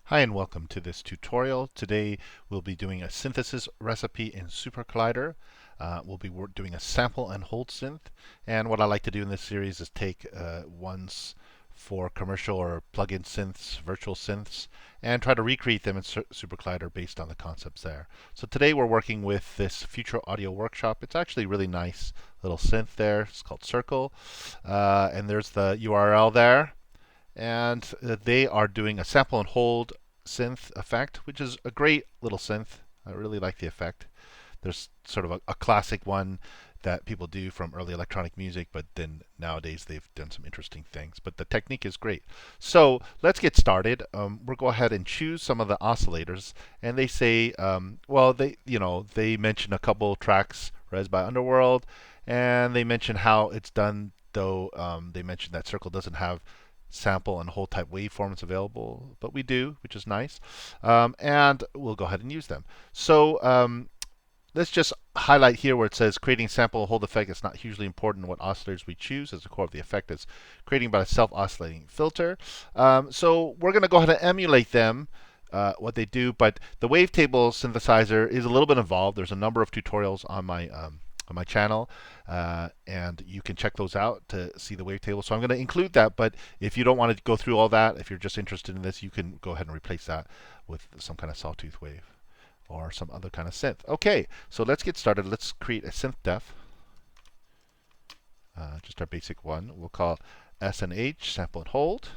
Hi and welcome to this tutorial. Today we'll be doing a synthesis recipe in Supercollider. We'll be doing a sample and hold synth. And what I like to do in this series is take ones for commercial or plug-in synths, virtual synths, and try to recreate them in Supercollider based on the concepts there. So today we're working with this Future Audio Workshop. It's actually a really nice little synth there. It's called Circle. And there's the URL there. And they are doing a sample and hold synth effect, which is a great little synth. I really like the effect. There's sort of a classic one that people do from early electronic music, but then nowadays they've done some interesting things. But the technique is great. So let's get started. We'll go ahead and choose some of the oscillators, and they say, well, they mention a couple tracks, Res by Underworld, and they mention how it's done. Though they mention that Circle doesn't have sample and hold type waveforms available, but we do, which is nice. And we'll go ahead and use them. So let's just highlight here where it says creating sample and hold effect. It's not hugely important what oscillators we choose, as the core of the effect is creating by a self-oscillating filter. So we're going to go ahead and emulate them. What they do, but the wavetable synthesizer is a little bit involved. There's a number of tutorials on my channel, and you can check those out to see the wavetable. So I'm going to include that, but if you don't want to go through all that, if you're just interested in this, you can go ahead and replace that with some kind of sawtooth wave or some other kind of synth. Okay, so let's get started. Let's create a synth def, just our basic one. We'll call S and H, sample and hold,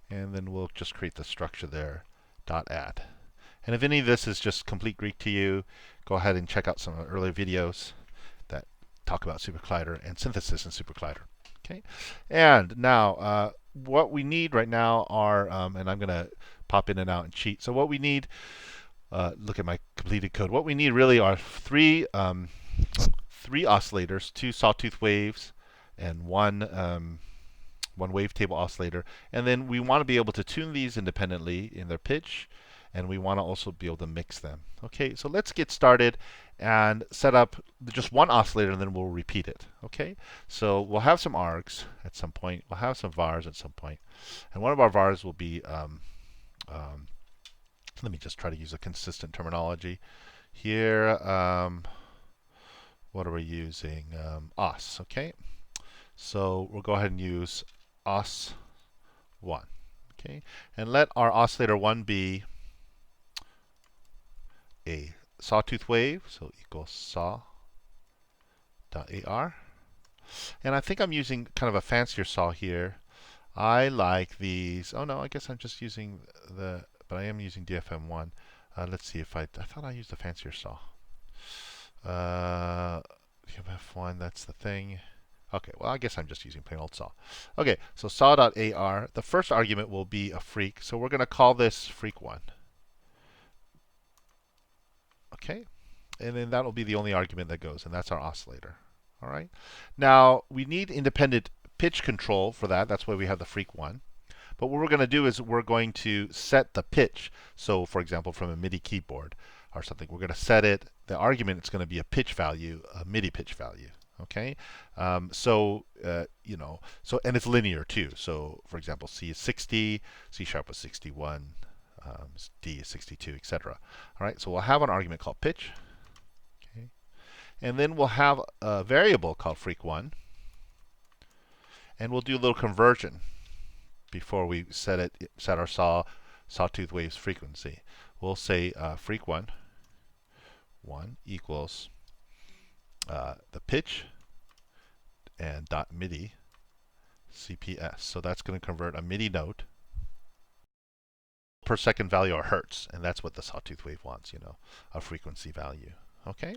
and then we'll just create the structure there, .add. And if any of this is just complete Greek to you, go ahead and check out some of the earlier videos that talk about Supercollider and synthesis in Supercollider. Okay, and now what we need right now are, and I'm going to pop in and out and cheat. So what we need, look at my completed code. What we need really are three oscillators, two sawtooth waves, and one wavetable oscillator. And then we want to be able to tune these independently in their pitch, and we want to also be able to mix them. Okay, so let's get started and set up just one oscillator, and then we'll repeat it. Okay, so we'll have some args at some point. We'll have some vars at some point, and one of our vars will be. Let me just try to use a consistent terminology here. What are we using? Os. Okay, so we'll go ahead and use os1. Okay, and let our oscillator 1 be a sawtooth wave, so equals saw.ar. And I think I'm using kind of a fancier saw here. I like these. Oh no, I guess I'm just using but I am using DFM1. Let's see if I thought I used a fancier saw. DFM1, that's the thing. Okay, well, I guess I'm just using plain old saw. Okay, so saw.ar. The first argument will be a freak, so we're going to call this freak1. Okay, and then that will be the only argument that goes, and that's our oscillator. All right. Now we need independent pitch control for that. That's why we have the freak1. But what we're going to do is we're going to set the pitch. So, for example, from a MIDI keyboard or something, we're going to set it. The argument is going to be a pitch value, a MIDI pitch value. Okay. So and it's linear too. So, for example, C is 60, C sharp is 61. D is 62, etc. All right, so we'll have an argument called pitch. Okay. And then we'll have a variable called freak1. And we'll do a little conversion before we set our sawtooth wave's frequency. We'll say freak1 equals the pitch and .MIDI CPS. So that's going to convert a MIDI note per second value or hertz, and that's what the sawtooth wave wants, a frequency value. Okay.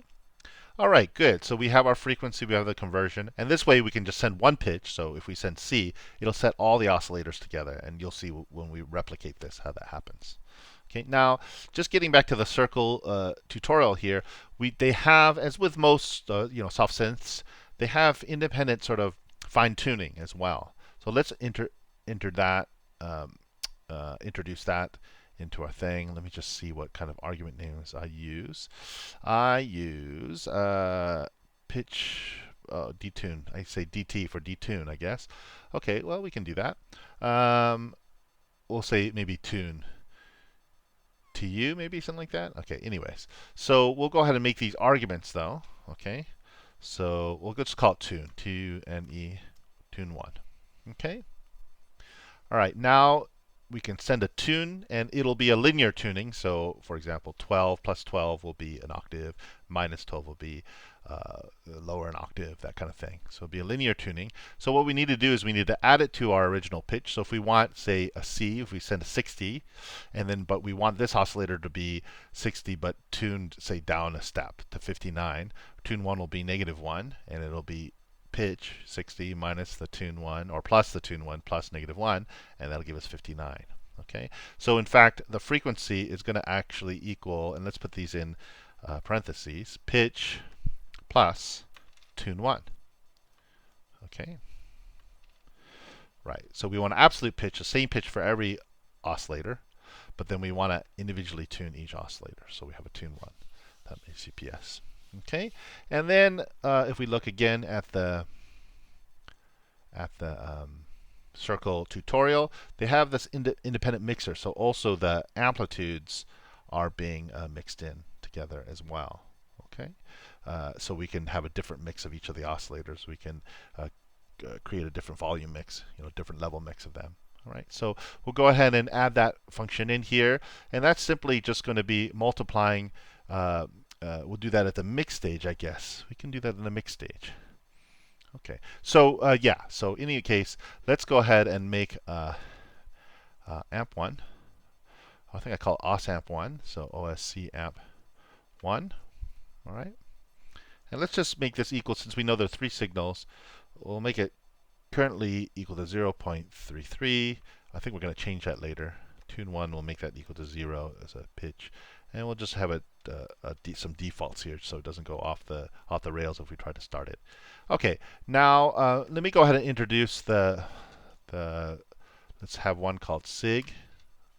All right, good. So we have our frequency, we have the conversion, and this way we can just send one pitch. So if we send C, it'll set all the oscillators together, and you'll see when we replicate this how that happens. Okay, now just getting back to the Circle tutorial here, they have, as with most soft synths, they have independent sort of fine tuning as well. So let's introduce that into our thing. Let me just see what kind of argument names I use. I use pitch detune. I say DT for detune, I guess. Okay, well, we can do that. We'll say maybe tune. TU, maybe something like that. Okay, anyways. So we'll go ahead and make these arguments though. Okay. So we'll just call it tune. T-U-N-E, tune 1. Okay. All right, now we can send a tune, and it'll be a linear tuning. So, for example, 12 plus 12 will be an octave, minus 12 will be lower an octave, that kind of thing. So it'll be a linear tuning. So what we need to do is we need to add it to our original pitch. So if we want, say, a C, if we send a 60, and then but we want this oscillator to be 60 but tuned, say, down a step to 59, tune 1 will be -1, and it'll be pitch 60 minus the tune 1 or plus the tune 1 plus -1, and that'll give us 59. Okay, so in fact the frequency is going to actually equal, and let's put these in parentheses, pitch plus tune 1. Okay, right, so we want to absolute pitch, the same pitch for every oscillator, but then we want to individually tune each oscillator. So we have a tune 1, that makes CPS. Okay, and then if we look again at the circle tutorial, they have this independent mixer. So also the amplitudes are being mixed in together as well. Okay, so we can have a different mix of each of the oscillators. We can create a different volume mix, different level mix of them. All right, so we'll go ahead and add that function in here, and that's simply just going to be multiplying. We'll do that at the mix stage, I guess. We can do that in the mix stage. Okay, so yeah, so in any case, let's go ahead and make amp1. I think I call it OSAMP1, so OSC amp 1. All right, and let's just make this equal, since we know there are 3 signals, we'll make it currently equal to 0.33. I think we're going to change that later. Tune 1 will make that equal to 0 as a pitch, and we'll just have it some defaults here so it doesn't go off the rails if we try to start it. Okay, now let me go ahead and introduce the let's have one called sig.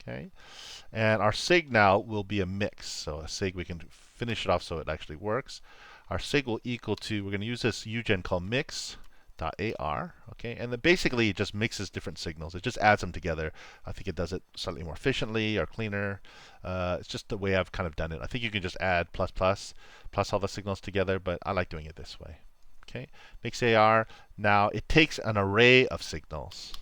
Okay, and our sig now will be a mix. So a sig, we can finish it off so it actually works. Our sig will equal to, we're going to use this UGen called mix.ar. Okay, and then basically it just mixes different signals. It just adds them together. I think it does it slightly more efficiently or cleaner. It's just the way I've kind of done it. I think you can just add plus all the signals together, but I like doing it this way. Okay, mix.ar. Now it takes an array of signals.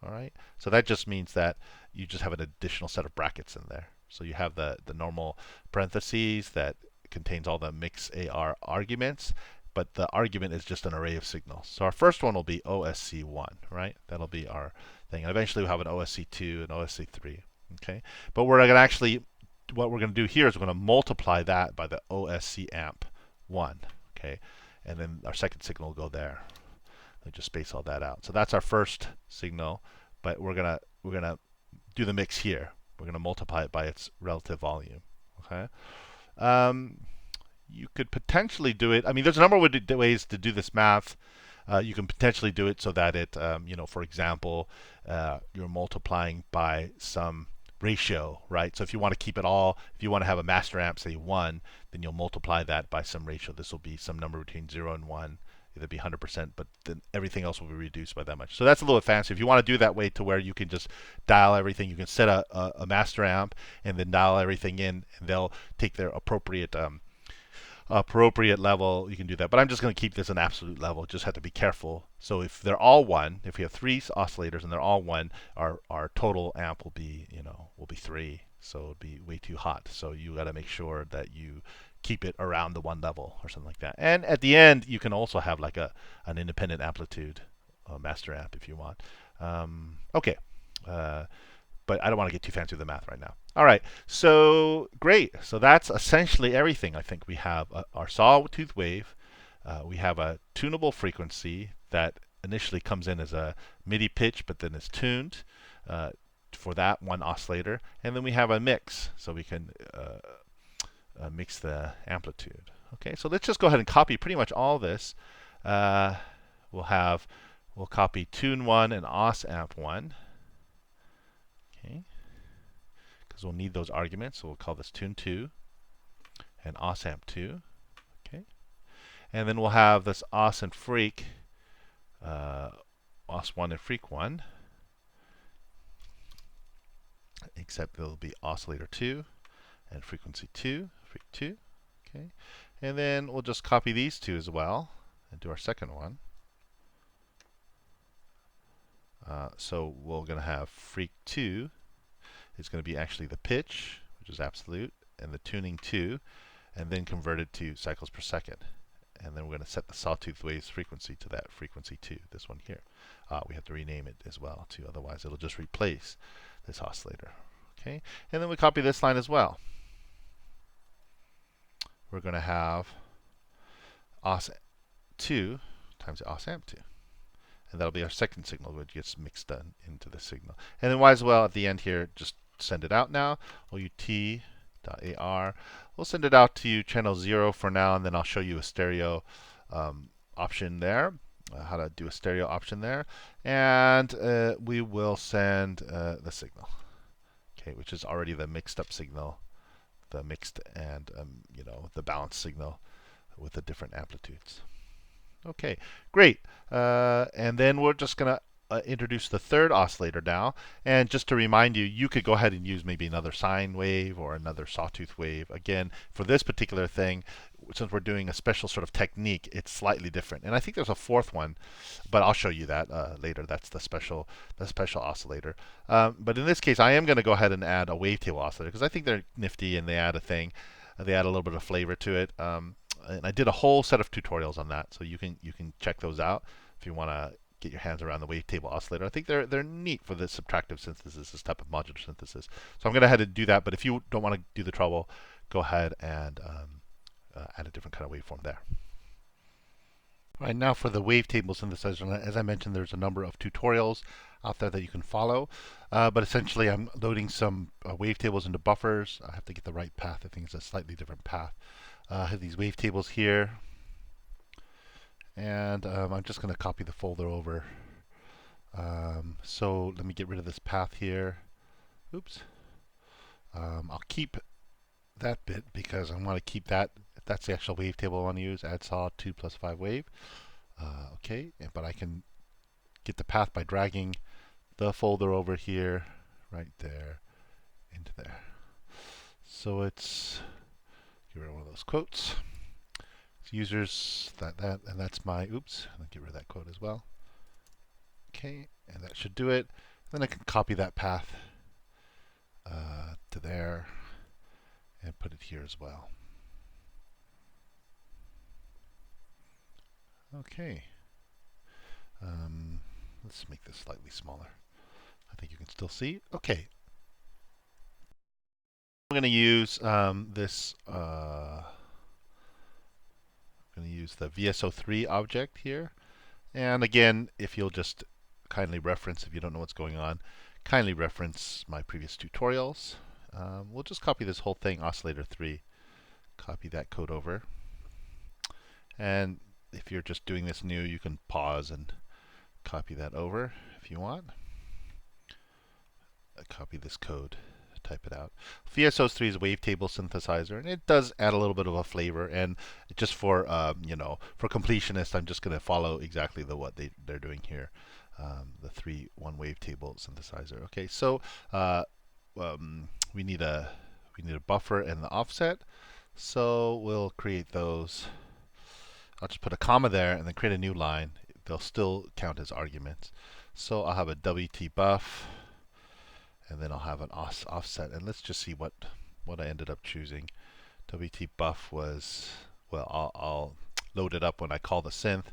All right, so that just means that you just have an additional set of brackets in there. So you have the normal parentheses that contains all the mix.ar arguments, but the argument is just an array of signals. So our first one will be OSC1, right? That'll be our thing. And eventually we'll have an OSC2 and OSC3. Okay, but we're going to actually, what we're going to do here is we're going to multiply that by the OSC amp 1. Okay, and then our second signal will go there. Let me just space all that out. So that's our first signal, but we're gonna do the mix here. We're gonna multiply it by its relative volume. Okay. You could potentially do it. I mean, there's a number of ways to do this math. You can potentially do it so that it, for example, you're multiplying by some ratio, right? So if you want to keep it all, if you want to have a master amp, say 1, then you'll multiply that by some ratio. This will be some number between 0 and 1. It'll be 100%, but then everything else will be reduced by that much. So that's a little bit fancy. If you want to do that way to where you can just dial everything, you can set a master amp and then dial everything in, and they'll take their appropriate level. You can do that, but I'm just going to keep this an absolute level. Just have to be careful. So if they're all 1, if we have 3 oscillators and they're all 1, our total amp will be 3. So it'll be way too hot. So you got to make sure that you keep it around the 1 level or something like that. And at the end, you can also have like an independent amplitude master amp if you want. Okay. But I don't want to get too fancy with the math right now. All right, so great. So that's essentially everything. I think we have our sawtooth wave. We have a tunable frequency that initially comes in as a MIDI pitch, but then is tuned for that one oscillator. And then we have a mix, so we can mix the amplitude. Okay, so let's just go ahead and copy pretty much all this. We'll copy tune 1 and OSAMP 1. Okay, because we'll need those arguments, so we'll call this tune 2 and OSAMP 2. Okay, and then we'll have this OS and freak, OS1 and freak 1, except it'll be oscillator 2. and frequency 2, freq 2. Okay, and then we'll just copy these two as well and do our second one. So we're going to have freq 2 is going to be actually the pitch, which is absolute, and the tuning 2, and then convert it to cycles per second. And then we're going to set the sawtooth wave's frequency to that frequency 2, this one here. We have to rename it as well too, otherwise it'll just replace this oscillator. Okay, and then we copy this line as well. We're going to have os2 times the osamp2. And that'll be our second signal, which gets mixed into the signal. And then might as well at the end here just send it out now. OUT.AR. We'll send it out to channel 0 for now, and then I'll show you a stereo option there, how to do a stereo option there. And we will send the signal, okay, which is already the mixed up signal, the mixed and the balanced signal with the different amplitudes. Okay, great. And then we're just going to introduce the third oscillator now. And just to remind you, you could go ahead and use maybe another sine wave or another sawtooth wave. Again, for this particular thing, since we're doing a special sort of technique, it's slightly different. And I think there's a fourth one, but I'll show you that later. That's the special oscillator. But in this case, I am going to go ahead and add a wavetable oscillator because I think they're nifty and they add a thing. They add a little bit of flavor to it. And I did a whole set of tutorials on that, so you can check those out if you want to get your hands around the wavetable oscillator. I think they're neat for this subtractive synthesis, this type of modular synthesis. So I'm going to head and do that, but if you don't want to do the trouble, go ahead and add a different kind of waveform there. All right, now for the wavetable synthesizer. As I mentioned, there's a number of tutorials out there that you can follow. But essentially, I'm loading some wavetables into buffers. I have to get the right path. I think it's a slightly different path. I have these wavetables here. And I'm just going to copy the folder over. So let me get rid of this path here. Oops. I'll keep that bit because I want to keep that. That's the actual wavetable I want to use. Add saw 2 plus 5 wave. Okay, but I can get the path by dragging the folder over here, right there, into there. So it's, get rid of one of those quotes. It's users, and that's my, oops, I'll get rid of that quote as well. Okay, and that should do it. Then I can copy that path to there and put it here as well. Okay. Let's make this slightly smaller. I think you can still see. Okay. I'm going to use this. I'm going to use the VSO3 object here. And again, if you'll just kindly reference, if you don't know what's going on, kindly reference my previous tutorials. We'll just copy this whole thing, oscillator 3. Copy that code over. And if you're just doing this new, you can pause and copy that over if you want. Copy this code, type it out. VSO3 is a wavetable synthesizer, and it does add a little bit of a flavor. And just for for completionists, I'm just going to follow exactly what they're doing here. The 3-1 wavetable synthesizer. Okay, so we need a buffer and the offset. So we'll create those. I'll just put a comma there and then create a new line. They'll still count as arguments. So I'll have a WT buff, and then I'll have an offset. And let's just see what I ended up choosing. WT buff was, well, I'll load it up when I call the synth.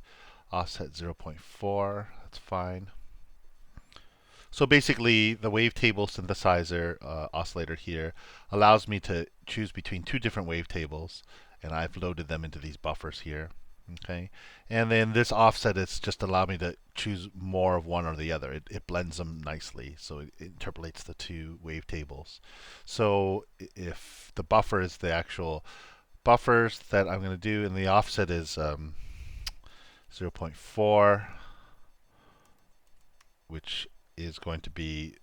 Offset 0.4, that's fine. So basically, the wavetable synthesizer oscillator here allows me to choose between two different wavetables, and I've loaded them into these buffers here. Okay, and then this offset is just allow me to choose more of one or the other. It blends them nicely, so it interpolates the two wavetables. So if the buffer is the actual buffers that I'm going to do, and the offset is 0.4, which is going to be,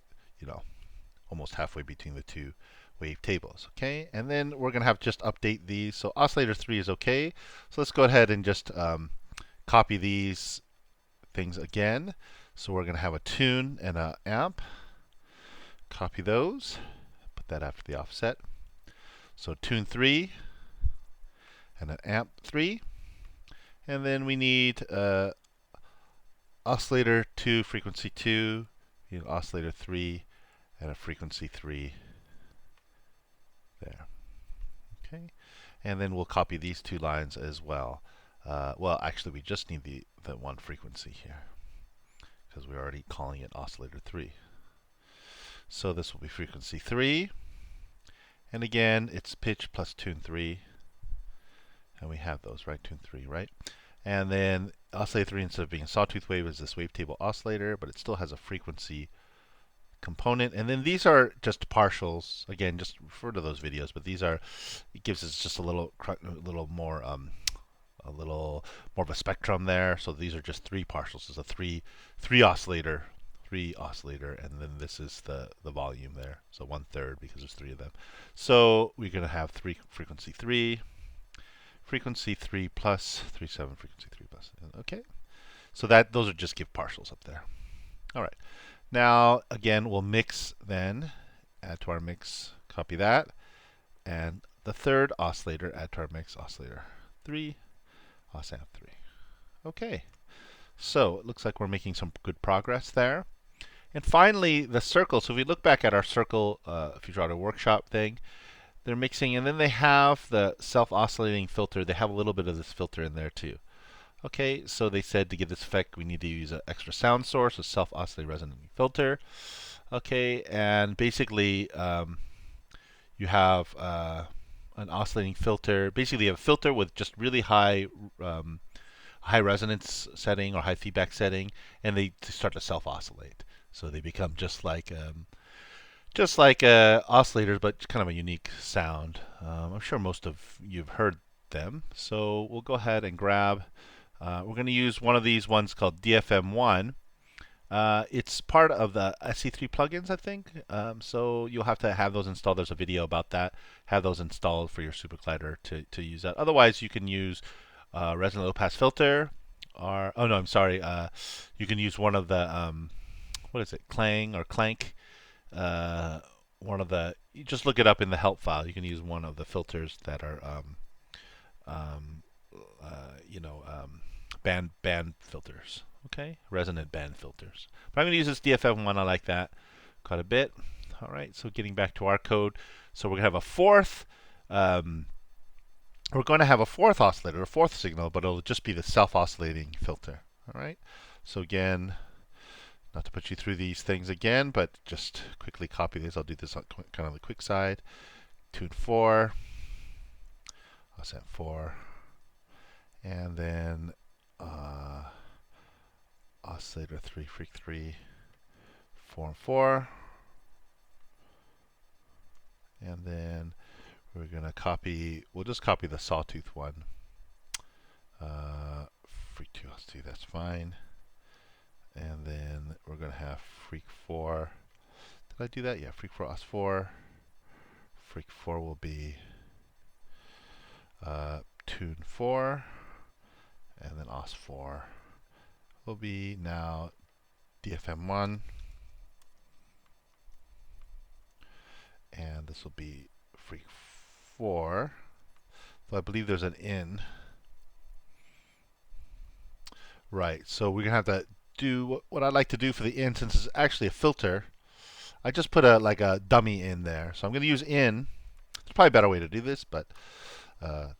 almost halfway between the two wavetables. Okay, and then we're going to have just update these. So oscillator 3 is okay. So let's go ahead and just copy these things again. So we're going to have a tune and an amp. Copy those. Put that after the offset. So tune 3 and an amp 3. And then we need oscillator 2, frequency 2, oscillator 3, and a frequency 3 there. Okay, and then we'll copy these two lines as well. Well, actually, we just need the one frequency here because we're already calling it oscillator 3. So this will be frequency 3. And again, it's pitch plus tune 3. And we have those, right? Tune 3, right? And then oscillator 3, instead of being a sawtooth wave, is this wavetable oscillator, but it still has a frequency component. And then these are just partials. Again, just refer to those videos, but these are, it gives us just a little more of a spectrum there. So these are just 3 partials. It's a three oscillator, and then this is the volume there. So 1/3 because there's 3 of them. So we're going to have frequency 3 plus 3/7, frequency 3 plus. Okay, so those are just give partials up there. All right. Now, again, we'll mix then, add to our mix, copy that, and the third oscillator, add to our mix, oscillator 3, osamp 3. Okay, so it looks like we're making some good progress there. And finally, the circle. So if we look back at our circle, if you draw a workshop thing, they're mixing, and then they have the self-oscillating filter. They have a little bit of this filter in there too. Okay, so they said to get this effect, we need to use an extra sound source, a self-oscillating resonating filter. Okay, and basically you have an oscillating filter. Basically, you have a filter with just really high resonance setting or high feedback setting, and they start to self-oscillate. So they become just like oscillators, but kind of a unique sound. I'm sure most of you've heard them. So we'll go ahead and grab. We're going to use one of these ones called DFM1. It's part of the SC3 plugins, I think. So you'll have to have those installed. There's a video about that. Have those installed for your Supercollider to use that. Otherwise, you can use resonant low-pass filter, or you can use one of the what is it, Clang or Clank. You just look it up in the help file. You can use one of the filters that are band filters. Okay, resonant band filters. But I'm going to use this DFM1. I like that quite a bit. All right, so getting back to our code. So we're going to have a fourth. We're going to have a fourth oscillator, a fourth signal, but it'll just be the self-oscillating filter. All right. So again, not to put you through these things again, but just quickly copy this. I'll do this on kind of the quick side. Tune 4, osamp 4, and then oscillator 3, freq 3, 4 and 4, and then we're going to copy. We'll just copy the sawtooth one. Freq 2, os 2, that's fine. And then we're going to have freq 4. Did I do that? Yeah, freq 4, os 4. Freq 4 will be tune 4, and then os 4 will be now DFM1, and this will be freq 4. So I believe there's an in. Right, so we're going to have to do what I like to do for the in, since it's actually a filter. I just put a dummy in there. So I'm going to use in. There's probably a better way to do this, but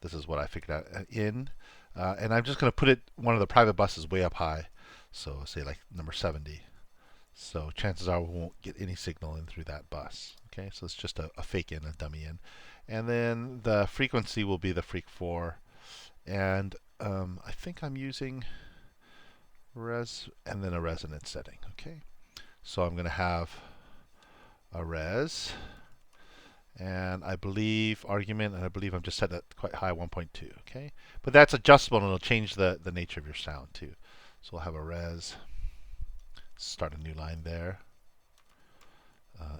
this is what I figured out. In. And I'm just going to put one of the private buses way up high. So say like number 70. So chances are we won't get any signal in through that bus. Okay, so it's just a fake in, a dummy in. And then the frequency will be the freq 4. And I think I'm using res and then a resonance setting. Okay, so I'm going to have a res, and I believe argument, and I believe I'm just set at quite high, 1.2. Okay, but that's adjustable, and it'll change the nature of your sound too. So we'll have a res, start a new line there,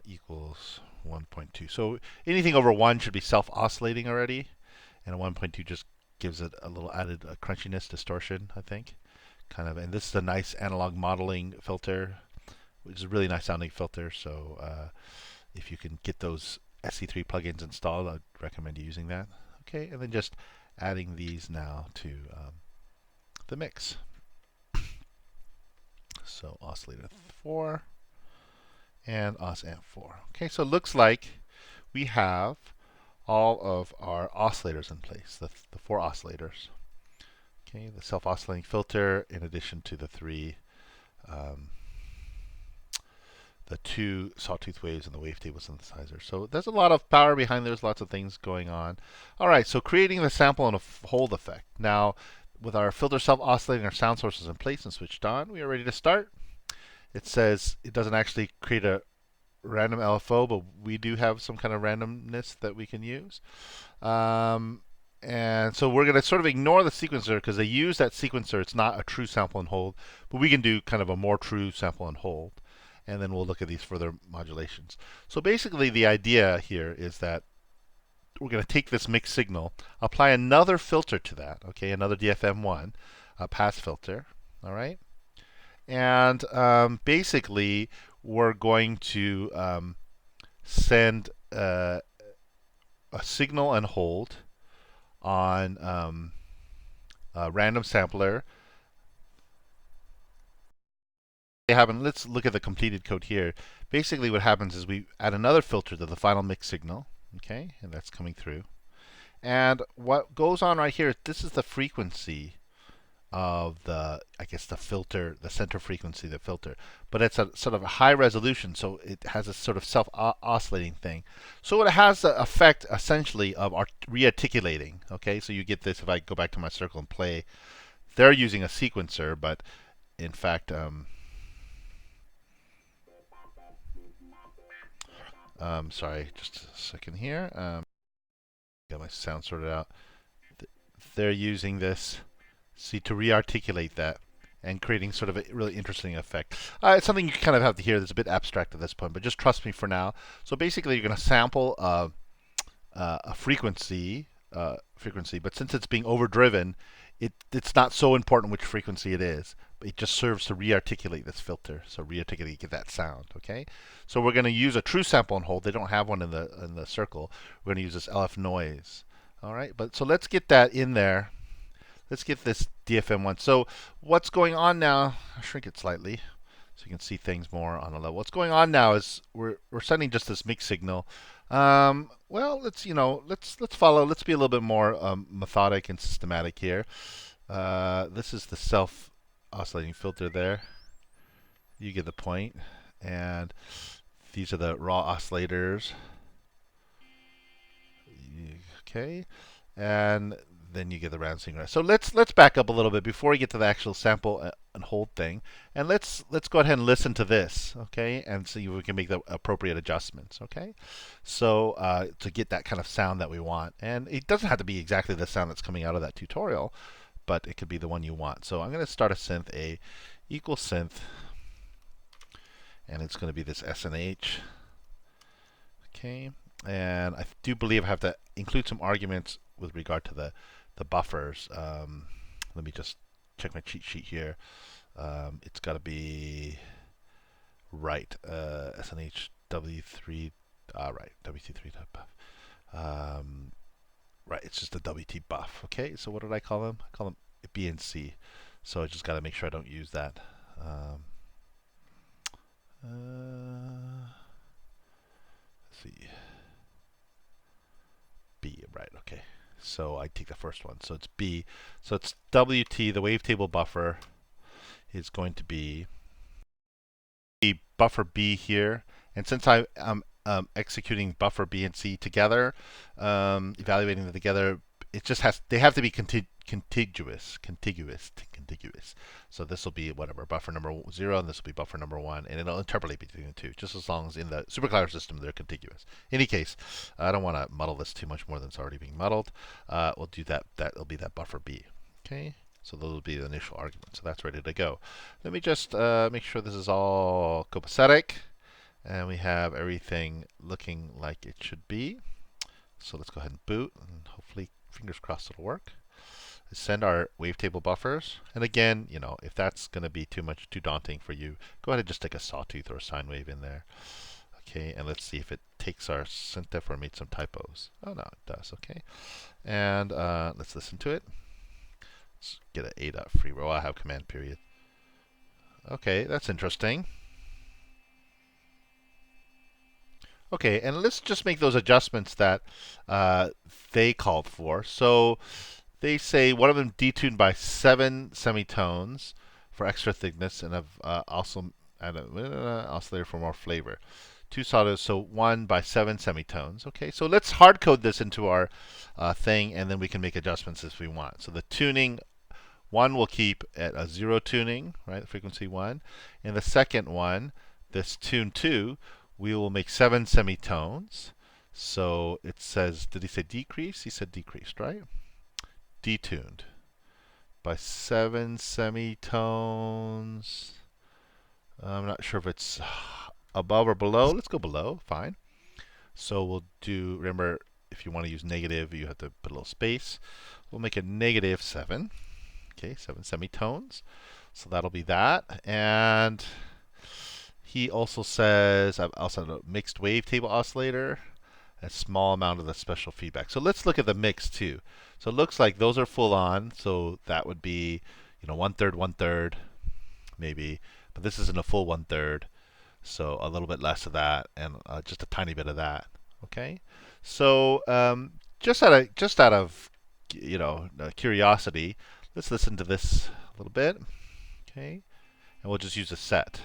equals 1.2. So anything over 1 should be self-oscillating already, and a 1.2 just gives it a little added crunchiness, distortion, I think. Kind of, and this is a nice analog modeling filter, which is a really nice sounding filter. So if you can get those SC3 plugins installed, I'd recommend using that. Okay, and then just adding these now to the mix. So Oscillator 4 and Os-Amp 4. Okay, so it looks like we have all of our oscillators in place, the 4 oscillators. Okay, the self-oscillating filter in addition to the 2 sawtooth waves and the wavetable synthesizer. So there's a lot of power behind there. There's lots of things going on. All right, so creating the sample and a hold effect. Now, with our filter self-oscillating, our sound sources in place and switched on, we are ready to start. It says it doesn't actually create a random LFO, but we do have some kind of randomness that we can use. And so we're going to sort of ignore the sequencer because they use that sequencer. It's not a true sample and hold, but we can do kind of a more true sample and hold. And then we'll look at these further modulations. So basically the idea here is that we're going to take this mixed signal, apply another filter to that, okay, another DFM1 pass filter, all right? And basically we're going to send a signal and hold on a random sampler. Let's look at the completed code here. Basically what happens is we add another filter to the final mix signal, okay, and that's coming through. And what goes on right here, this is the frequency of the, I guess, the filter, the center frequency of the filter. But it's a sort of a high resolution, so it has a sort of self-oscillating thing. So it has the effect, essentially, of rearticulating, okay? So you get this, if I go back to my circle and play, they're using a sequencer, but in fact, sorry, just a second here. Got my sound sorted out. They're using this, see, to rearticulate that and creating sort of a really interesting effect. It's something you kind of have to hear that's a bit abstract at this point, but just trust me for now. So basically, you're going to sample a frequency, but since it's being overdriven, it's not so important which frequency it is. It just serves to rearticulate this filter. So rearticulate, get that sound. Okay. So we're going to use a true sample and hold. They don't have one in the circle. We're going to use this LF noise. All right. But so let's get that in there. Let's get this DFM1. So what's going on now? I'll shrink it slightly so you can see things more on a level. What's going on now is we're sending just this mixed signal. Well, let's follow. Let's be a little bit more methodic and systematic here. This is the self-oscillating filter there. You get the point. And these are the raw oscillators. Okay, and then you get the round synchronized. So let's back up a little bit before we get to the actual sample and hold thing, and let's go ahead and listen to this, okay, and see if we can make the appropriate adjustments, okay. So to get that kind of sound that we want, and it doesn't have to be exactly the sound that's coming out of that tutorial, but it could be the one you want. So I'm going to start a synth, a equal synth, and it's going to be this SNH, okay. And I do believe I have to include some arguments with regard to the buffers. Let me just check my cheat sheet here. It's got to be right. SNH W3. Right. WT3 buff. Right. It's just a WT buff. Okay. So what did I call them? I call them B and C. So I just got to make sure I don't use that. Let's see. B. Right. Okay. So I take the first one. So it's B. So it's WT, the wavetable buffer, is going to be buffer B here. And since I am executing buffer B and C together, evaluating them together, it just they have to be contiguous. So this will be whatever, buffer number 0, and this will be buffer number 1, and it'll interpolate between the two, just as long as in the Supercollider system they're contiguous. In any case, I don't want to muddle this too much more than it's already being muddled. We'll do that. That'll be that buffer B. Okay. So those will be the initial arguments. So that's ready to go. Let me just make sure this is all copacetic, and we have everything looking like it should be. So let's go ahead and boot, and hopefully, fingers crossed, it'll work. Send our wavetable buffers, and again, if that's going to be too daunting for you, go ahead and just stick a sawtooth or a sine wave in there. Okay, and let's see if it takes our synth or made some typos. Oh no, it does. Okay, and let's listen to it. Let's get an A dot free. Well, I have command period. Okay, that's interesting. Okay, and let's just make those adjustments that they called for. So they say one of them detuned by 7 semitones for extra thickness, and also add an oscillator for more flavor. 2 solidus, so 1 by 7 semitones. Okay, so let's hard code this into our thing, and then we can make adjustments as we want. So the tuning 1 will keep at a 0 tuning, right? Frequency 1. And the second one, this tune 2, we will make 7 semitones. So it says, did he say decrease? He said decreased, right? Detuned by 7 semitones. I'm not sure if it's above or below. Let's go below. Fine. So we'll do, remember, if you want to use negative, you have to put a little space. We'll make a negative 7. Okay, 7 semitones. So that'll be that. And he also says, I've also have a mixed wavetable oscillator, a small amount of the special feedback. So let's look at the mix too. So it looks like those are full on. So that would be, 1/3, 1/3, maybe. But this isn't a full 1/3. So a little bit less of that, and just a tiny bit of that. Okay. So just out of curiosity, let's listen to this a little bit. Okay. And we'll just use a set.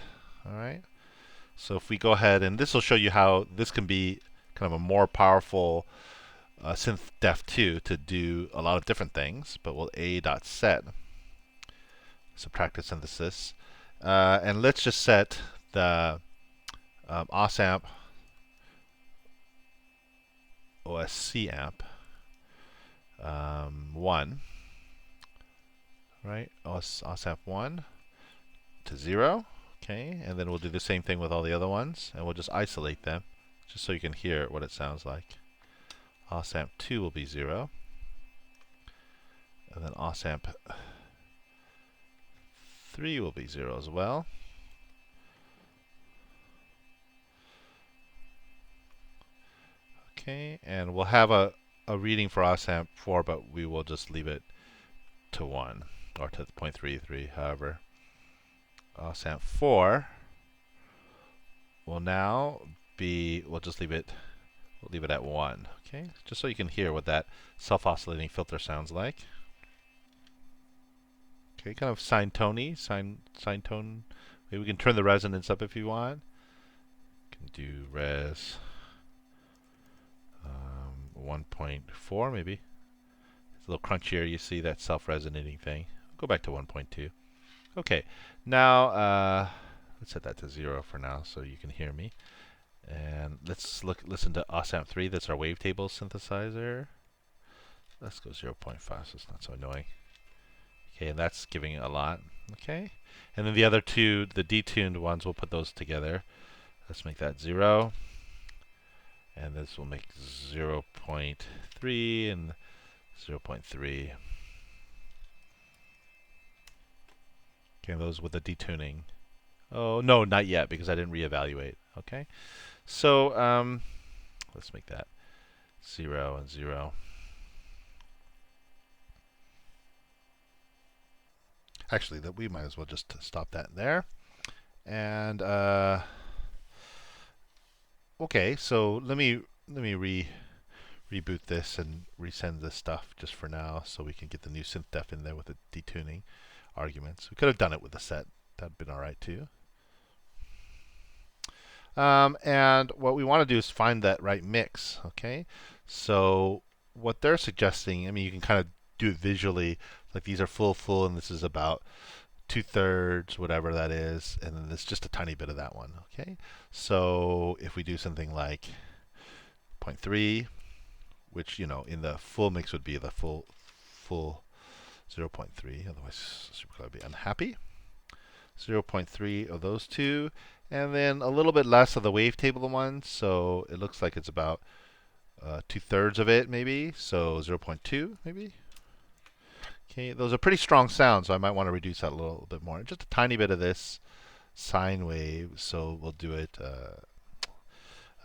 All right. So if we go ahead, and this will show you how this can be kind of a more powerful synth def 2 to do a lot of different things. But we'll a.set subtractive synthesis, and let's just set the osamp OSC amp 1, right? Osamp 1 to 0. Okay, and then we'll do the same thing with all the other ones, and we'll just isolate them, just so you can hear what it sounds like. Osamp 2 will be 0, and then osamp 3 will be 0 as well. Okay, and we'll have a reading for osamp 4, but we will just leave it to 1, or to 0.33, however. Osamp 4 will now be, we'll leave it at 1. Okay, just so you can hear what that self-oscillating filter sounds like. Okay, kind of sine tone. Maybe we can turn the resonance up if you want. Can do res 1.4 maybe. It's a little crunchier. You see that self-resonating thing. Go back to 1.2. Okay, now let's set that to 0 for now so you can hear me. And let's listen to osamp 3. That's our wavetable synthesizer. Let's go 0.5 so it's not so annoying. Okay, and that's giving a lot. Okay, and then the other two, the detuned ones, we'll put those together. Let's make that 0. And this will make 0.3 and 0.3. Okay, those with the detuning. Oh, no, not yet, because I didn't reevaluate. Okay, so let's make that 0 and 0. Actually, we might as well just stop that there. And okay, so let me reboot this and resend this stuff just for now, so we can get the new synth def in there with the detuning arguments. We could have done it with the set. That'd been all right too. And what we want to do is find that right mix. Okay, so what they're suggesting, I mean, you can kind of do it visually. Like these are full, and this is about 2/3, whatever that is, and then there's just a tiny bit of that one. Okay, so if we do something like 0.3, which in the full mix would be the full 0.3, otherwise Supercollider would be unhappy. 0.3 of those two, and then a little bit less of the wavetable one, so it looks like it's about 2/3 of it maybe, so 0.2 maybe. Okay, those are pretty strong sounds, so I might want to reduce that a little bit more. Just a tiny bit of this sine wave, so we'll do it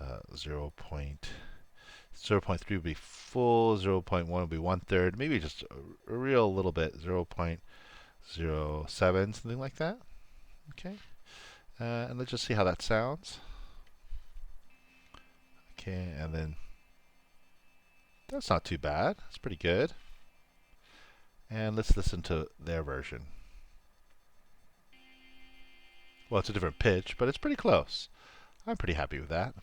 0.3 would be full, 0.1 would be 1/3, maybe just a real little bit, 0.07, something like that. Okay, and let's just see how that sounds. Okay, and then that's not too bad. That's pretty good. And let's listen to their version. Well, it's a different pitch, but it's pretty close. I'm pretty happy with that.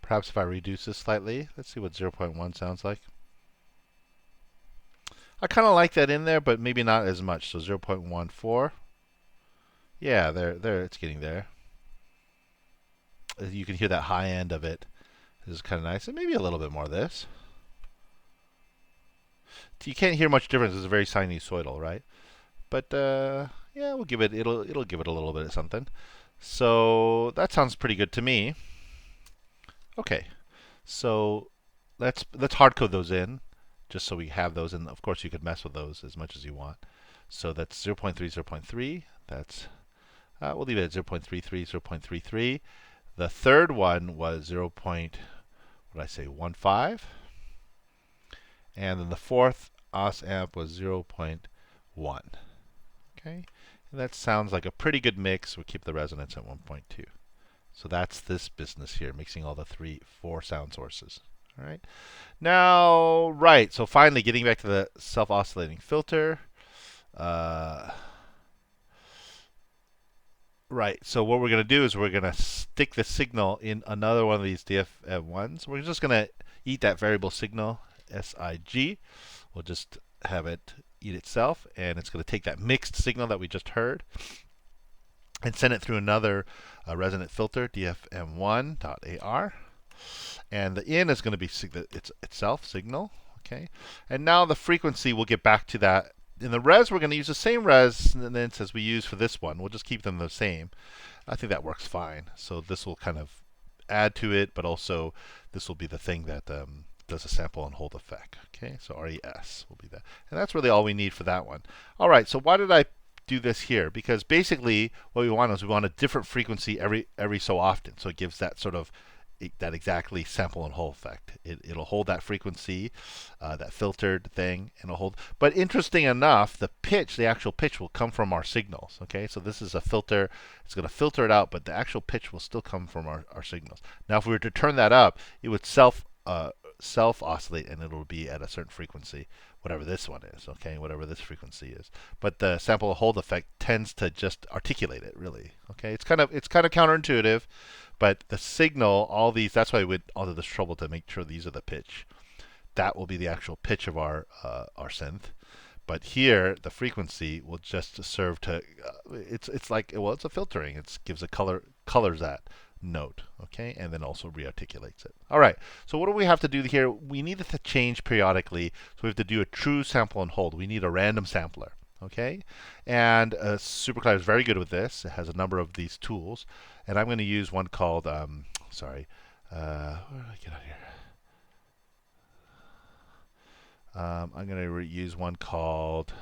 Perhaps if I reduce this slightly, let's see what 0.1 sounds like. I kind of like that in there, but maybe not as much. So 0.14. Yeah, there, it's getting there. You can hear that high end of it. This is kind of nice, and maybe a little bit more of this. You can't hear much difference. It's a very sinusoidal, right? But yeah, we'll give it. It'll give it a little bit of something. So that sounds pretty good to me. Okay, so let's hard code those in, just so we have those. And of course, you could mess with those as much as you want. So that's 0.3, 0.3. That's we'll leave it at 0.33, 0.33. The third one was 0.15, and then the fourth os amp was 0.1. Okay, and that sounds like a pretty good mix. We'll keep the resonance at 1.2. So that's this business here, mixing all the four sound sources. All right. Now, right. So finally, getting back to the self-oscillating filter. Right. So what we're going to do is we're going to stick the signal in another one of these DFM1s. We're just going to eat that variable signal, SIG. We'll just have it eat itself, and it's going to take that mixed signal that we just heard and send it through another resonant filter, DFM1.AR. And the in is going to be itself, signal. Okay. And now the frequency, we'll get back to that. In the res, we're going to use the same resonance as we use for this one. We'll just keep them the same. I think that works fine. So this will kind of add to it, but also this will be the thing that does a sample and hold effect. Okay, so RES will be that. And that's really all we need for that one. All right, so why did I do this here? Because basically what we want is we want a different frequency every so often. So it gives that sort of that exactly sample and hold effect. It'll hold that frequency, that filtered thing, and it'll hold. But interesting enough, the actual pitch will come from our signals. Okay, so this is a filter. It's going to filter it out, but the actual pitch will still come from our signals. Now, if we were to turn that up, it would self oscillate, and it'll be at a certain frequency, whatever this one is. Okay, whatever this frequency is. But the sample and hold effect tends to just articulate it. Really. Okay, it's kind of counterintuitive. But the signal, all these, that's why we went all of this trouble to make sure these are the pitch. That will be the actual pitch of our synth. But here, the frequency will just serve to, it's like, well, it's a filtering. It gives a colors that note, okay, and then also rearticulates it. All right, so what do we have to do here? We need it to change periodically, so we have to do a true sample and hold. We need a random sampler. Okay, and Supercollider is very good with this. It has a number of these tools, and I'm going to use one called where did I get out here? I'm going to use one called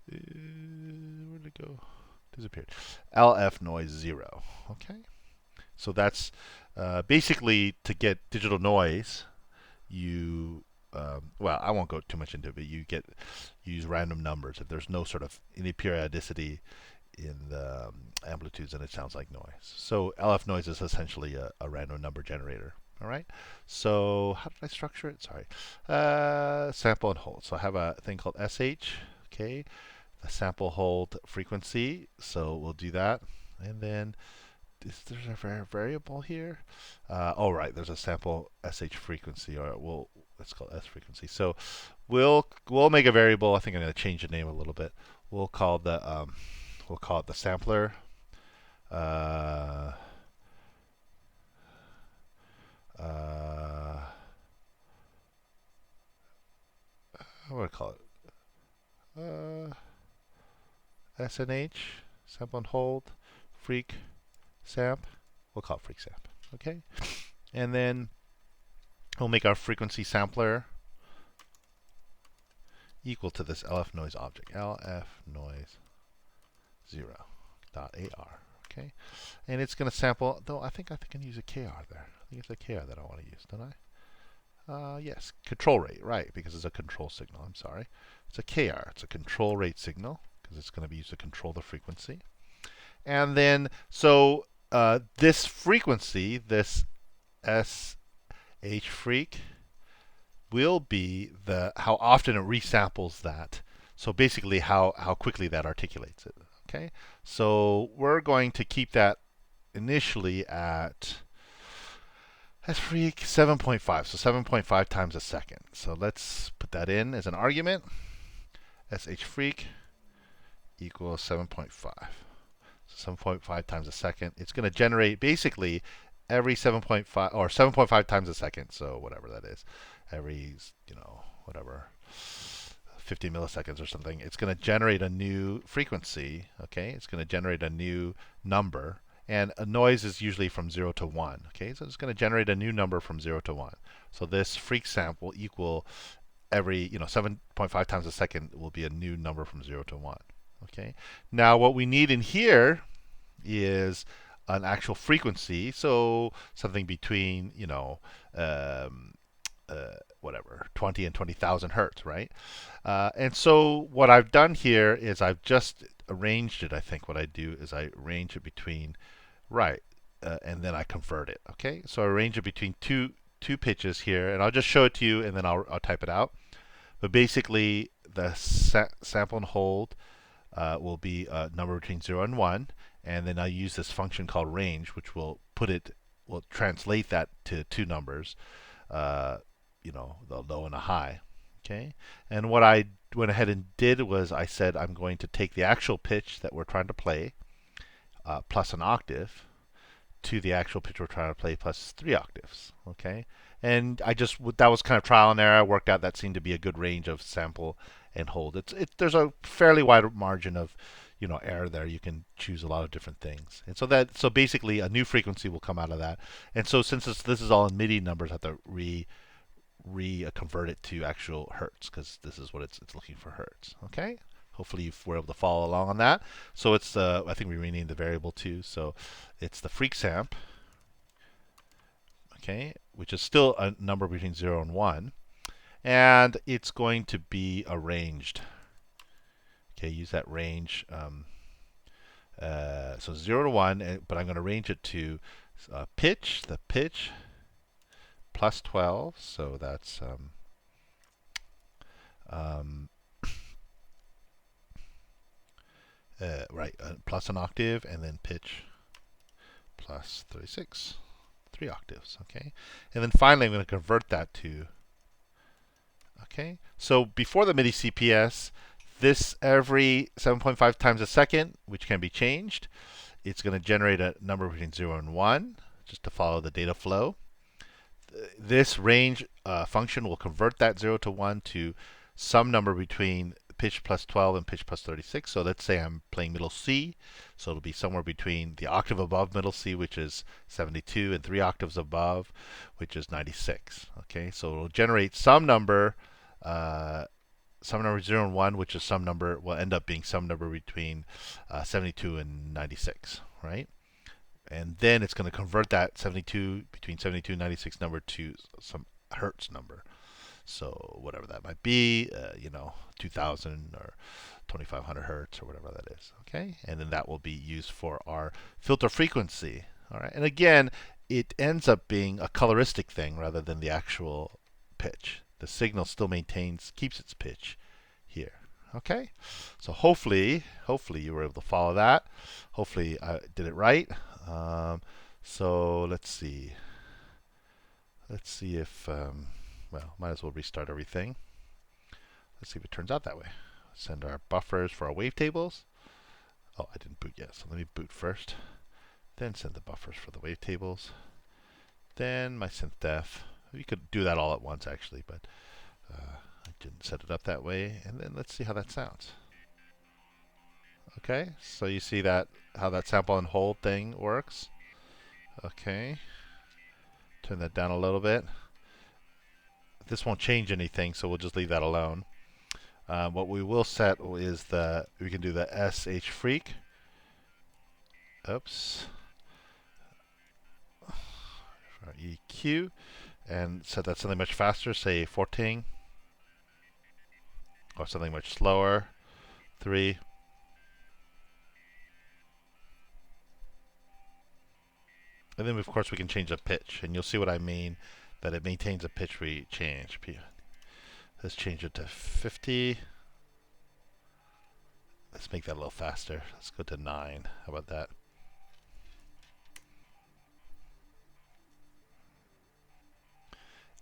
where did it go? Disappeared. LF noise 0. Okay, so that's basically to get digital noise. Well, I won't go too much into it, but you use random numbers. If there's no sort of any periodicity in the amplitudes, then it sounds like noise. So LF noise is essentially a random number generator. All right. So how did I structure it? Sorry. Sample and hold. So I have a thing called SH. Okay. The sample hold frequency. So we'll do that, and then is there a variable here? Oh, right. There's a sample SH frequency, or let's call it S frequency. So we'll make a variable. I think I'm going to change the name a little bit. We'll call it the sampler. What do I call it? SNH, sample and hold, freak, samp. We'll call it freak samp. Okay, and then we'll make our frequency sampler equal to this LF noise object. LF noise 0.ar. Okay, and it's going to sample. Though I think I can use a KR there. I think it's a KR that I want to use, don't I? Yes, control rate, right? Because it's a control signal. I'm sorry, it's a KR. It's a control rate signal because it's going to be used to control the frequency. And then so this frequency, this SH freak, will be how often it resamples that. So basically how quickly that articulates it. Okay, so we're going to keep that initially at S freak 7.5, so 7.5 times a second. So let's put that in as an argument. SH freak equals 7.5. So 7.5 times a second. It's going to generate basically every 7.5 or 7.5 times a second. So whatever that is, every whatever 50 milliseconds or something. It's going to generate a new frequency. Okay, it's going to generate a new number. And a noise is usually from 0 to 1. Okay, so it's going to generate a new number from 0 to 1. So this freak samp will equal every 7.5 times a second will be a new number from 0 to 1. Okay, now what we need in here is an actual frequency. So something between whatever 20 and 20,000 hertz, right? And so what I've done here is I've just arranged it. I think what I do is I arrange it between and then I convert it. Okay, so I arrange it between two pitches here, and I'll just show it to you, and then I'll type it out. But basically, the sample and hold will be a number between 0 and 1, and then I use this function called range, which will translate that to two numbers, the low and a high. Okay, and what I went ahead and did was I said I'm going to take the actual pitch that we're trying to play plus an octave to the actual pitch we're trying to play plus 3 octaves. Okay, and that was kind of trial and error. I worked out that seemed to be a good range of sample and hold. There's a fairly wide margin of error there. You can choose a lot of different things, and so basically a new frequency will come out of that. And so since this is all in MIDI numbers, I have to convert it to actual hertz because this is what it's looking for hertz. Okay. Hopefully you were able to follow along on that. So it's I think we renamed the variable too. So it's the freak samp, okay, which is still a number between 0 and 1, and it's going to be arranged. Okay, use that range. So 0 to 1, but I'm going to range it to the pitch plus 12. So that's plus an octave, and then pitch plus 36, 3 octaves. Okay, and then finally I'm going to convert that to. Okay, so before the MIDI CPS, this every 7.5 times a second, which can be changed, it's going to generate a number between 0 and 1, just to follow the data flow. This range function will convert that 0 to 1 to some number between pitch plus 12 and pitch plus 36. So let's say I'm playing middle C, so it'll be somewhere between the octave above middle C, which is 72, and 3 octaves above, which is 96. Okay, so it'll generate some number 0 and 1, which is some number, will end up being some number between 72 and 96, right? And then it's going to convert that between 72 and 96 number to some hertz number. So whatever that might be, 2000 or 2500 hertz or whatever that is. Okay, and then that will be used for our filter frequency. All right, and again, it ends up being a coloristic thing rather than the actual pitch. The signal still keeps its pitch here. Okay, so hopefully you were able to follow that. Hopefully I did it right. So let's see. Let's see if might as well restart everything. Let's see if it turns out that way. Send our buffers for our wavetables. Oh, I didn't boot yet, so let me boot first. Then send the buffers for the wavetables. Then my synth def. You could do that all at once actually, but I didn't set it up that way. And then let's see how that sounds. Okay, so you see how that sample and hold thing works. Okay, turn that down a little bit. This won't change anything, so we'll just leave that alone. What we will set is we can do the SH freak, oops, EQ, and set that something much faster, say 14, or something much slower, 3. And then of course we can change the pitch, and you'll see what I mean, that it maintains a pitch we change. Let's change it to 50. Let's make that a little faster. Let's go to 9. How about that?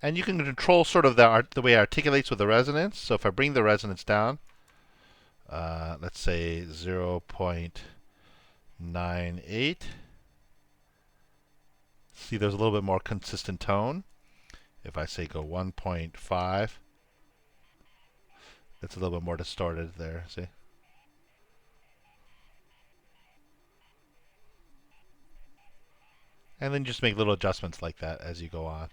And you can control sort of the way it articulates with the resonance. So if I bring the resonance down, let's say 0.98. See, there's a little bit more consistent tone. If I say go 1.5, it's a little bit more distorted there. See? And then just make little adjustments like that as you go on.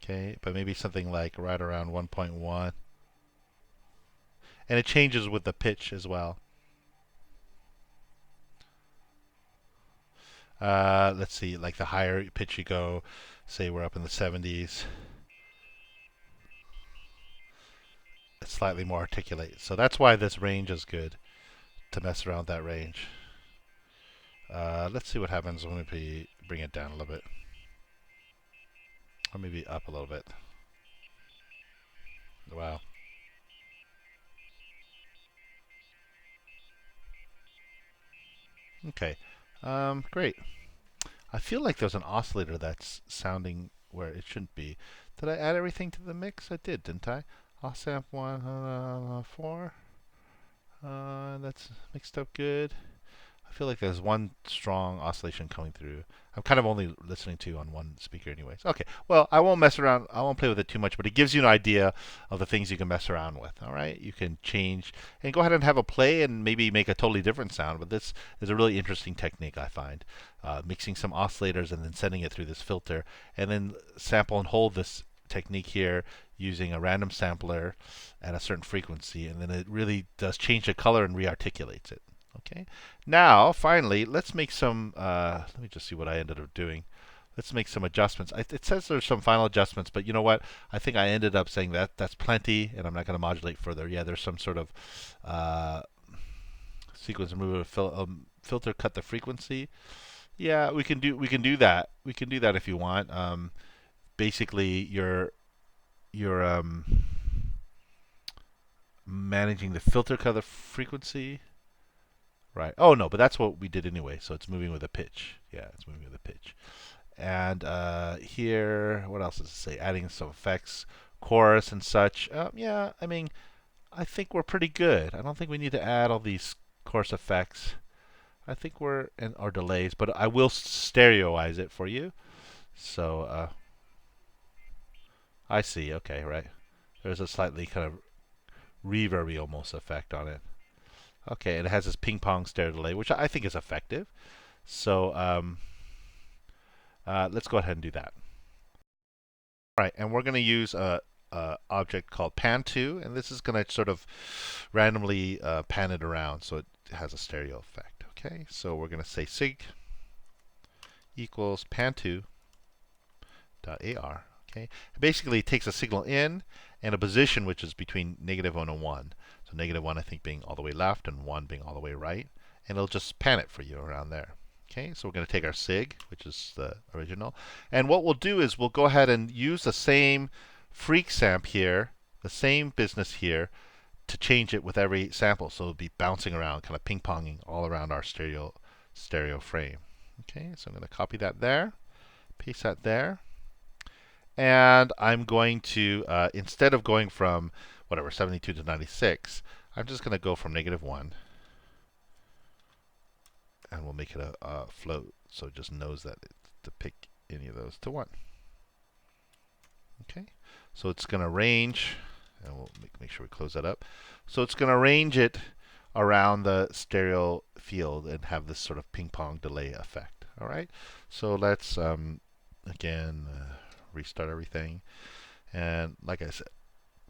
Okay, but maybe something like right around 1.1. And it changes with the pitch as well. Let's see, like the higher pitch you go, say we're up in the 70s, it's slightly more articulate. So that's why this range is good, to mess around with that range. Let's see what happens when we bring it down a little bit. Or maybe up a little bit. Wow. Okay, great. I feel like there's an oscillator that's sounding where it shouldn't be. Did I add everything to the mix? I did, didn't I? Ossamp 1, 4. That's mixed up good. I feel like there's one strong oscillation coming through. I'm kind of only listening to on one speaker anyways. Okay, well, I won't mess around. I won't play with it too much, but it gives you an idea of the things you can mess around with. All right, you can change and go ahead and have a play and maybe make a totally different sound. But this is a really interesting technique, I find. Mixing some oscillators and then sending it through this filter, and then sample and hold this technique here using a random sampler at a certain frequency, and then it really does change the color and rearticulates it. Okay. Now, finally, let's make some. Let me just see what I ended up doing. Let's make some adjustments. It says there's some final adjustments, but you know what? I think I ended up saying that's plenty, and I'm not going to modulate further. Yeah, there's some sort of sequence remover filter cut the frequency. Yeah, we can do that. We can do that if you want. Basically, you're managing the filter cut the frequency. Right. Oh no, but that's what we did anyway. So it's moving with a pitch. Yeah, it's moving with a pitch. And here, what else does it say? Adding some effects, chorus and such. Yeah, I mean, I think we're pretty good. I don't think we need to add all these chorus effects. I think we're in our delays, but I will stereoize it for you. So I see. Okay, right. There's a slightly kind of reverby almost effect on it. Okay, and it has this ping-pong stair delay, which I think is effective. So let's go ahead and do that. All right, and we're going to use a object called pan2, and this is going to sort of randomly pan it around so it has a stereo effect. Okay, so we're going to say sig equals pan2.ar. Okay, basically it takes a signal in and a position which is between -1 and 1. So -1 I think being all the way left and 1 being all the way right, and it'll just pan it for you around there. Okay, so we're going to take our sig, which is the original, and what we'll do is we'll go ahead and use the same freak samp here, the same business here, to change it with every sample. So it'll be bouncing around, kind of ping-ponging all around our stereo frame. Okay, so I'm going to copy that there, paste that there. And I'm going to, instead of going from whatever 72 to 96, I'm just going to go from -1, and we'll make it a float, so it just knows that to pick any of those to 1. Okay, so it's going to range, and we'll make sure we close that up. So it's going to range it around the stereo field and have this sort of ping-pong delay effect. All right, so let's again. Restart everything, and like I said,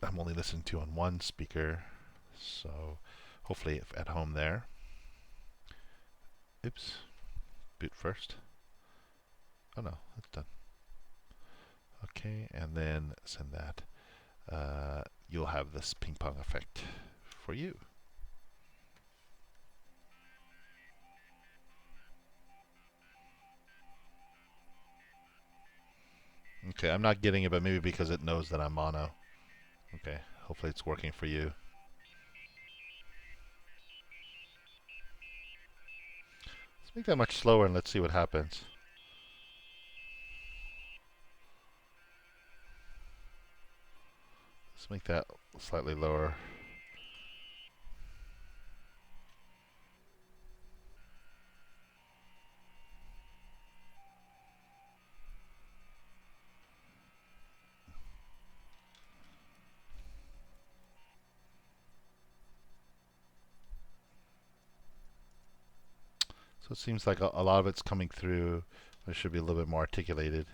I'm only listening to on one speaker, so hopefully at home there. Oops. boot first. Oh no, it's done. Okay, and then send that. You'll have this ping-pong effect for you. Okay, I'm not getting it, but maybe because it knows that I'm mono. Okay, hopefully it's working for you. Let's make that much slower and let's see what happens. Let's make that slightly lower. So it seems like a lot of it's coming through. It should be a little bit more articulated.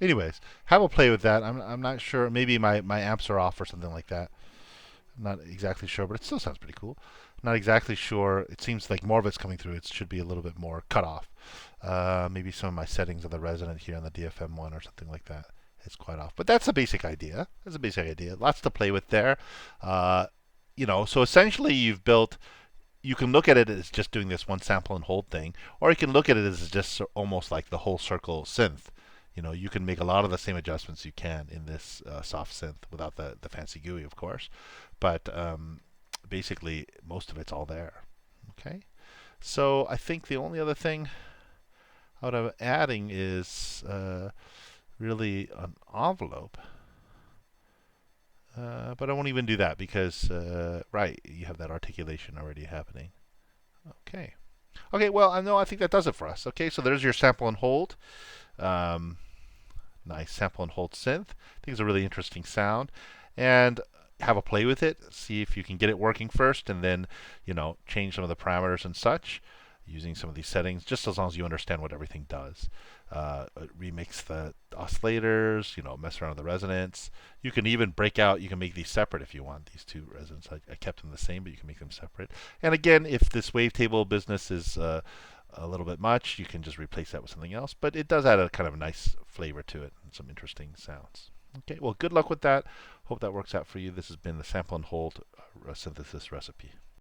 Anyways, have a play with that. I'm not sure. Maybe my amps are off or something like that. I'm not exactly sure, but it still sounds pretty cool. I'm not exactly sure. It seems like more of it's coming through. It should be a little bit more cut off. Maybe some of my settings of the resonant here on the DFM one or something like that. It's quite off. But that's a basic idea. That's a basic idea. Lots to play with there. So essentially you've built. You can look at it as just doing this one sample and hold thing, or you can look at it as just almost like the whole circle synth. You can make a lot of the same adjustments you can in this soft synth without the fancy GUI, of course. But basically, most of it's all there. Okay. So I think the only other thing out of adding is really an envelope. But I won't even do that because, right, you have that articulation already happening. Okay. Okay, well, no, I think that does it for us. Okay, so there's your sample and hold. Nice sample and hold synth. I think it's a really interesting sound. And have a play with it. See if you can get it working first, and then, change some of the parameters and such using some of these settings, just as long as you understand what everything does. Remix the oscillators, mess around with the resonance. You can even break out, you can make these separate if you want, these two resonants. I kept them the same, but you can make them separate. And again, if this wavetable business is a little bit much, you can just replace that with something else. But it does add a kind of a nice flavor to it and some interesting sounds. Okay, well, good luck with that. Hope that works out for you. This has been the sample and hold synthesis recipe.